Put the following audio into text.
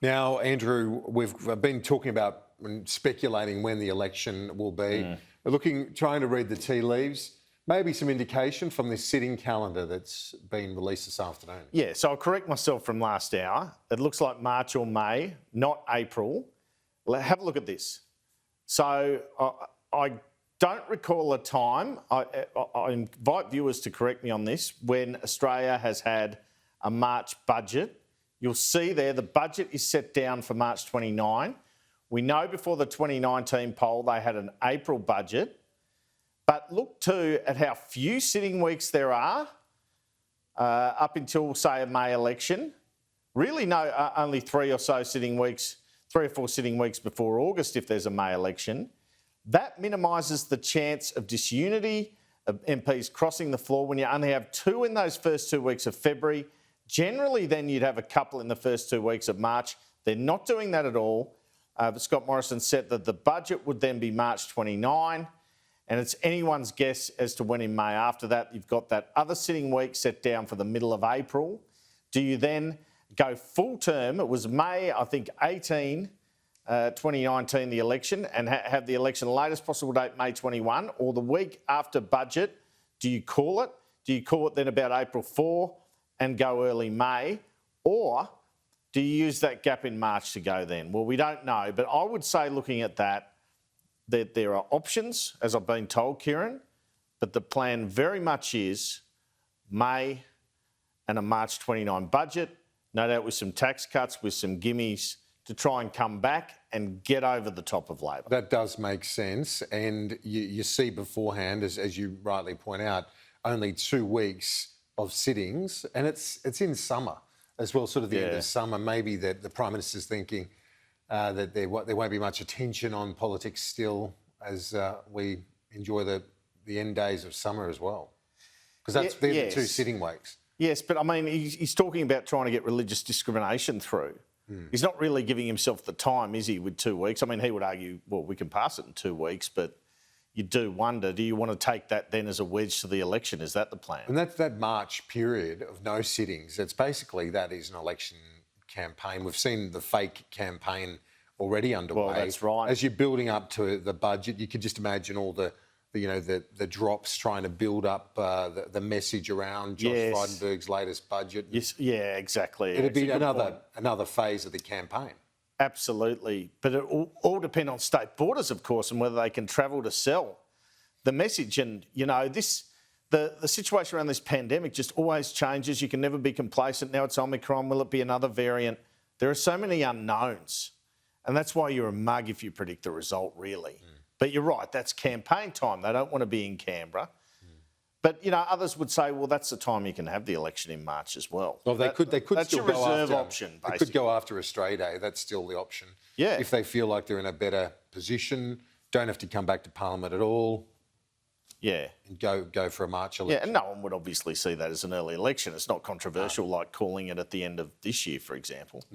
Now, Andrew, we've been talking about and speculating when the election will be. We're trying to read the tea leaves. Maybe some indication from this sitting calendar that's been released this afternoon. Yeah, so I'll correct myself from last hour. It looks like March or May, not April. Have a look at this. So I don't recall a time, I invite viewers to correct me on this, when Australia has had a March budget. You'll see there the budget is set down for March 29. We know before the 2019 poll they had an April budget. But look too at how few sitting weeks there are up until, say, a May election. Really only 3 or 4 sitting weeks before August if there's a May election. That minimises the chance of disunity, of MPs crossing the floor when you only have 2 in those first 2 weeks of February. Generally, then you'd have a couple in the first 2 weeks of March. They're not doing that at all. Scott Morrison said that the budget would then be March 29. And it's anyone's guess as to when in May after that. You've got that other sitting week set down for the middle of April. Do you then go full term? It was May, I think, 18, 2019, the election, and have the election latest possible date, May 21, or the week after budget. Do you call it? Do you call it then about April 4 and go early May? Or do you use that gap in March to go then? Well, we don't know, but I would say looking at that there are options, as I've been told, Kieran, but the plan very much is May and a March 29 budget, no doubt with some tax cuts, with some gimmies to try and come back and get over the top of Labor. That does make sense. And you see beforehand, as you rightly point out, only 2 weeks of sittings, and it's in summer as well, sort of the end of summer. Maybe that the Prime Minister's thinking that there won't be much attention on politics still as we enjoy the end days of summer as well. Because they're the 2 sitting weeks. Yes, but I mean, he's talking about trying to get religious discrimination through. He's not really giving himself the time, is he, with 2 weeks? I mean, he would argue, well, we can pass it in 2 weeks, but you do wonder, do you want to take that then as a wedge to the election? Is that the plan? And that March period of no sittings, that is an election campaign. We've seen the fake campaign already underway. Well, that's right. As you're building up to the budget, you could just imagine all the drops trying to build up the message around Josh Frydenberg's latest budget. Yes, yeah, exactly. It'd be another phase of the campaign. Absolutely. But it all depend on state borders, of course, and whether they can travel to sell the message. And, you know, the situation around this pandemic just always changes. You can never be complacent. Now it's Omicron. Will it be another variant? There are so many unknowns. And that's why you're a mug if you predict the result, really. But you're right, that's campaign time. They don't want to be in Canberra. But, you know, others would say, well, that's the time you can have the election in March as well. Well, they could that's still your go reserve after, option, basically. They could go after Australia Day. That's still the option. Yeah. If they feel like they're in a better position, don't have to come back to Parliament at all. Yeah. And go for a March election. Yeah, and no one would obviously see that as an early election. It's not controversial like calling it at the end of this year, for example.